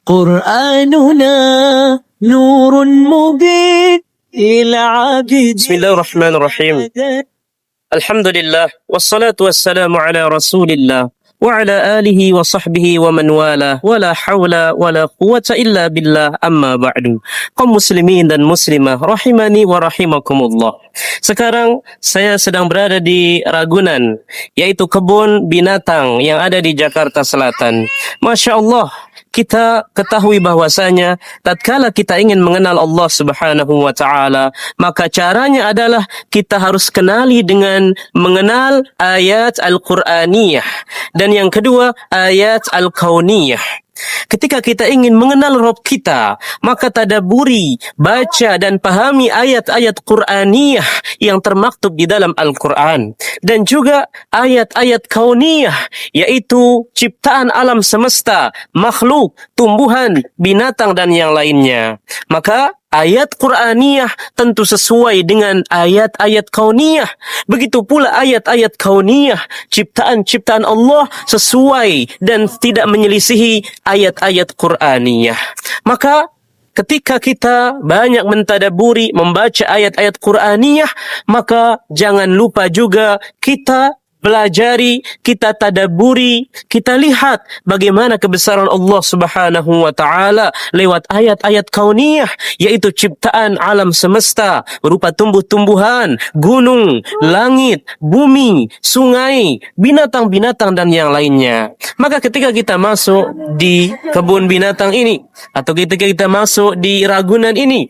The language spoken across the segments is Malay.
قرآننا نور مبين للعابدين. بسم الله الرحمن الرحيم. الحمد لله والصلاة والسلام على رسول الله وعلى آله وصحبه ومن والاه ولا حول ولا قوة إلا بالله أما بعد. Kaum muslimin dan muslimah rahimani wa rahimakumullah. Sekarang saya sedang berada di Ragunan, yaitu kebun binatang yang ada di Jakarta Selatan. Masya Allah, kita ketahui bahwasanya tatkala kita ingin mengenal Allah Subhanahu wa taala, maka caranya adalah kita harus kenali dengan mengenal ayat Al-Qur'aniyah, dan yang kedua ayat Al-Kauniyah. Ketika kita ingin mengenal Rabb kita, maka tadaburi, baca dan pahami ayat-ayat Qur'aniyah yang termaktub di dalam Al-Quran. Dan juga ayat-ayat kauniyah, yaitu ciptaan alam semesta, makhluk, tumbuhan, binatang dan yang lainnya. Maka ayat Qur'aniyah tentu sesuai dengan ayat-ayat kauniyah. Begitu pula ayat-ayat kauniyah, ciptaan-ciptaan Allah sesuai dan tidak menyelisihi ayat-ayat Qur'aniyah. Maka ketika kita banyak mentadaburi, membaca ayat-ayat Qur'aniyah, maka jangan lupa juga kita pelajari, kita tadaburi, kita lihat bagaimana kebesaran Allah Subhanahu wa taala lewat ayat-ayat kauniyah, yaitu ciptaan alam semesta berupa tumbuh-tumbuhan, gunung, langit, bumi, sungai, binatang-binatang dan yang lainnya. Maka ketika kita masuk di kebun binatang ini atau ketika kita masuk di Ragunan ini,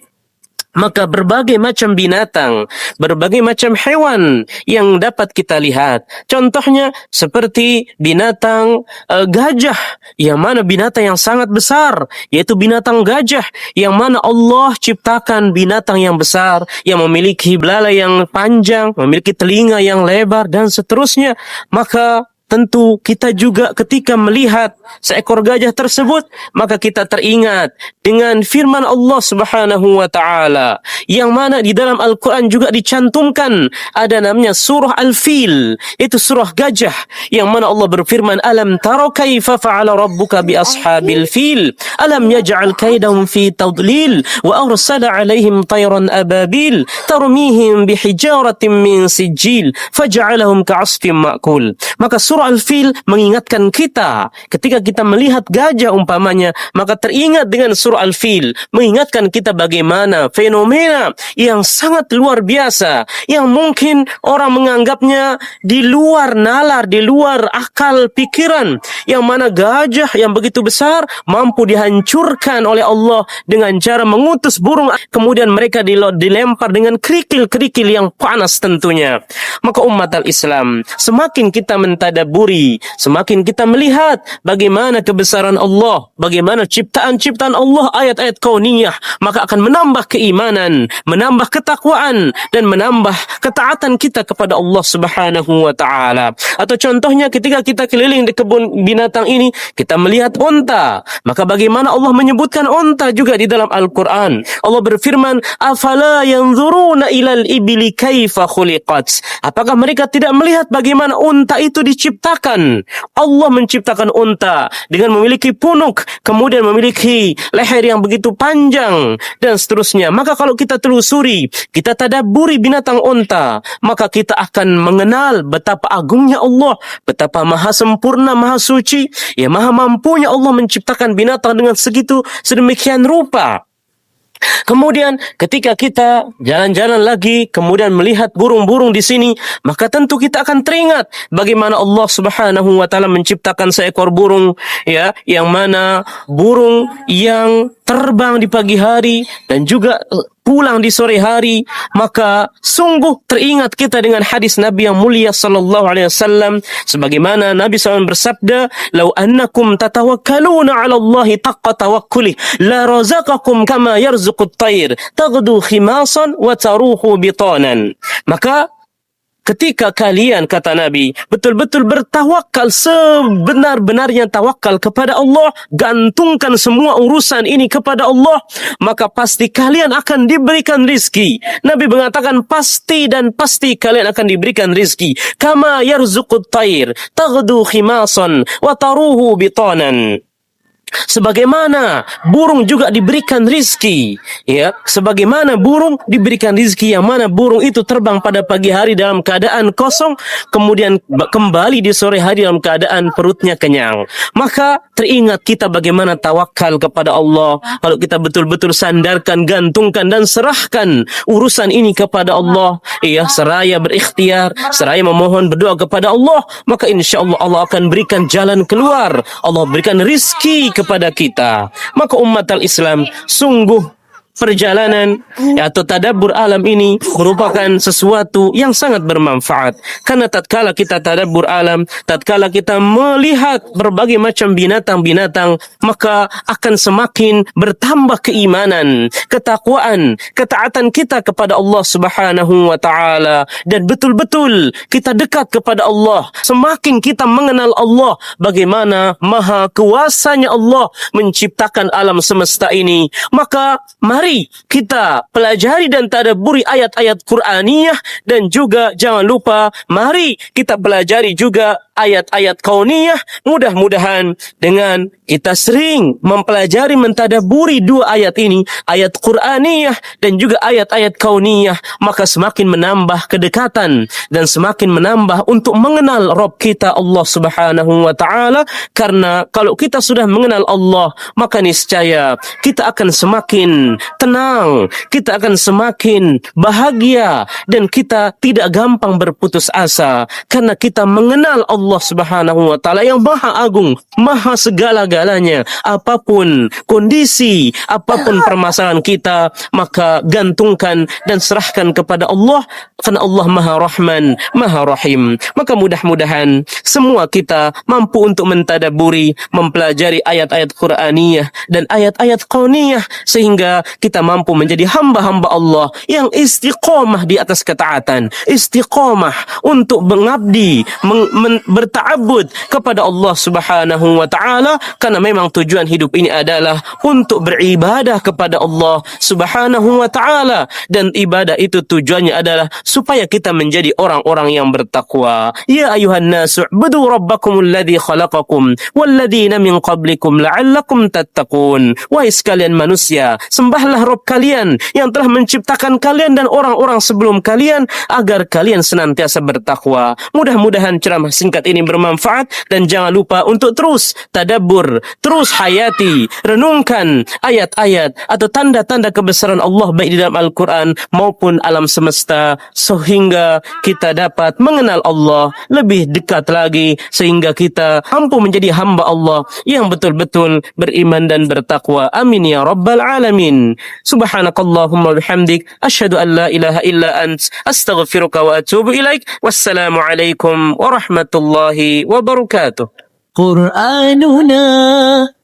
maka berbagai macam binatang, berbagai macam hewan yang dapat kita lihat. Contohnya seperti binatang gajah, yang mana binatang yang sangat besar, yaitu binatang gajah, yang mana Allah ciptakan binatang yang besar, yang memiliki belalai yang panjang, memiliki telinga yang lebar, dan seterusnya. Maka tentu kita juga ketika melihat seekor gajah tersebut, maka kita teringat dengan firman Allah Subhanahu wa taala, yang mana di dalam Al-Quran juga dicantumkan ada namanya surah Al-Fil, itu surah gajah, yang mana Allah berfirman, alam tara kaifa fa'ala rabbuka bi ashabil fil alam yaj'al kaidahum fi tadlil wa arsala alaihim tayran ababil tarmihim bihijaratin min sijil faj'alahum ka'asfin ma'kul. Maka surah Al-Fil mengingatkan kita ketika kita melihat gajah umpamanya, maka teringat dengan surah Al-Fil, mengingatkan kita bagaimana fenomena yang sangat luar biasa, yang mungkin orang menganggapnya di luar nalar, di luar akal pikiran, yang mana gajah yang begitu besar mampu dihancurkan oleh Allah dengan cara mengutus burung, kemudian mereka dilempar dengan kerikil-kerikil yang panas tentunya. Maka umat al-Islam, semakin kita mentadaburi, semakin kita melihat bagaimana kebesaran Allah, bagaimana ciptaan-ciptaan Allah, ayat-ayat kauniyah, maka akan menambah keimanan, menambah ketakwaan, dan menambah ketaatan kita kepada Allah Subhanahu wa taala. Atau contohnya ketika kita keliling di kebun binatang ini, kita melihat unta, maka bagaimana Allah menyebutkan unta juga di dalam Al-Quran. Allah berfirman, afala yanzuruna ilal ibili kaifa khuliqat. Apakah mereka tidak melihat bagaimana unta itu diciptakan? Allah menciptakan unta dengan memiliki punuk, kemudian memiliki leher yang begitu panjang, dan seterusnya. Maka kalau kita telusuri, kita tadaburi binatang unta, maka kita akan mengenal betapa agungnya Allah, betapa maha sempurna, maha suci, ya maha mampunya Allah menciptakan binatang dengan sedemikian rupa. Kemudian ketika kita jalan-jalan lagi, kemudian melihat burung-burung di sini, maka tentu kita akan teringat bagaimana Allah Subhanahu wa taala menciptakan seekor burung, ya, yang mana burung yang terbang di pagi hari dan juga pulang di sore hari. Maka sungguh teringat kita dengan hadis Nabi yang mulia sallallahu alaihi wasallam, sebagaimana Nabi SAW bersabda, "Lau annakum tatawakkaluna 'ala Allahi taqqa tawakkuli la razaqakum kama yarzuqut tayr taghdu khimasan wa taruhu bitanan." Maka ketika kalian, kata Nabi, betul-betul bertawakal sebenar-benarnya tawakal kepada Allah, gantungkan semua urusan ini kepada Allah, maka pasti kalian akan diberikan rizki. Nabi mengatakan pasti dan pasti kalian akan diberikan rizki. Kama yarzuqut tayr taghdu khimasan wa taruhu bitanan. Sebagaimana burung juga diberikan rizki, ya, sebagaimana burung diberikan rizki, yang mana burung itu terbang pada pagi hari dalam keadaan kosong, kemudian kembali di sore hari dalam keadaan perutnya kenyang. Maka teringat kita bagaimana tawakal kepada Allah. Kalau kita betul-betul sandarkan, gantungkan dan serahkan urusan ini kepada Allah, ya, seraya berikhtiar, seraya memohon berdoa kepada Allah, maka insya Allah Allah akan berikan jalan keluar, Allah berikan rizki kepada kita. Maka umat al-Islam, sungguh perjalanan atau tadabbur alam ini merupakan sesuatu yang sangat bermanfaat. Karena tatkala kita tadabbur alam, tatkala kita melihat berbagai macam binatang-binatang, maka akan semakin bertambah keimanan, ketakwaan, ketaatan kita kepada Allah Subhanahu wa taala, dan betul-betul kita dekat kepada Allah. Semakin kita mengenal Allah, bagaimana maha kuasanya Allah menciptakan alam semesta ini, maka mari kita pelajari dan tadabburi ayat-ayat Qur'aniyah, dan juga jangan lupa mari kita pelajari juga ayat-ayat kauniyah. Mudah-mudahan dengan kita sering mempelajari, mentadabburi dua ayat ini, ayat Qur'aniyah dan juga ayat-ayat kauniyah, maka semakin menambah kedekatan dan semakin menambah untuk mengenal Rabb kita Allah Subhanahu wa taala. Karena kalau kita sudah mengenal Allah, maka niscaya kita akan semakin tenang, kita akan semakin bahagia, dan kita tidak gampang berputus asa karena kita mengenal Allah Subhanahu wa taala yang maha agung, maha segala-galanya. Apapun kondisi, apapun permasalahan kita, maka gantungkan dan serahkan kepada Allah, karena Allah maha rahman, maha rahim. Maka mudah-mudahan semua kita mampu untuk mentadabburi, mempelajari ayat-ayat Qur'aniyah dan ayat-ayat kauniyah, sehingga kita mampu menjadi hamba-hamba Allah yang istiqomah di atas ketaatan, istiqomah untuk mengabdi, berta'abbud kepada Allah Subhanahu wa taala, karena memang tujuan hidup ini adalah untuk beribadah kepada Allah Subhanahu wa taala, dan ibadah itu tujuannya adalah supaya kita menjadi orang-orang yang bertakwa. Ya ayuhan nasu ubudu rabbakumul ladzi khalaqakum walladzina min qablikum la'allakum tattaqun. Wahai sekalian manusia, sembahlah Rabb kalian yang telah menciptakan kalian dan orang-orang sebelum kalian, agar kalian senantiasa bertakwa. Mudah-mudahan ceramah singkat ini bermanfaat, dan jangan lupa untuk terus tadabbur, terus hayati, renungkan ayat-ayat atau tanda-tanda kebesaran Allah baik di dalam Al-Quran maupun alam semesta, sehingga kita dapat mengenal Allah lebih dekat lagi, sehingga kita mampu menjadi hamba Allah yang betul-betul beriman dan bertakwa. Amin ya rabbal alamin. Subhanakallahumma bihamdik, asyhadu an la ilaha illa ant, astaghfiruka wa atubu ilaik. Wassalamu alaikum warahmatullahi wabarakatuh. قرآننا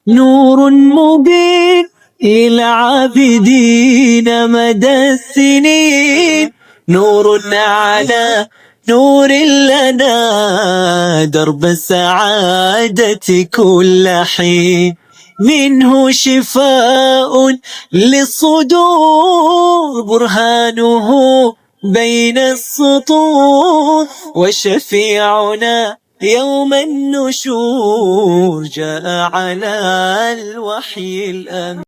نور مبين إلى عابدين مدى السنين، نور على نور لنا درب السعادة كل حين، منه شفاء للصدور برهانه بين السطور، وشفيعنا يوم النشور جاء على الوحي الأمين.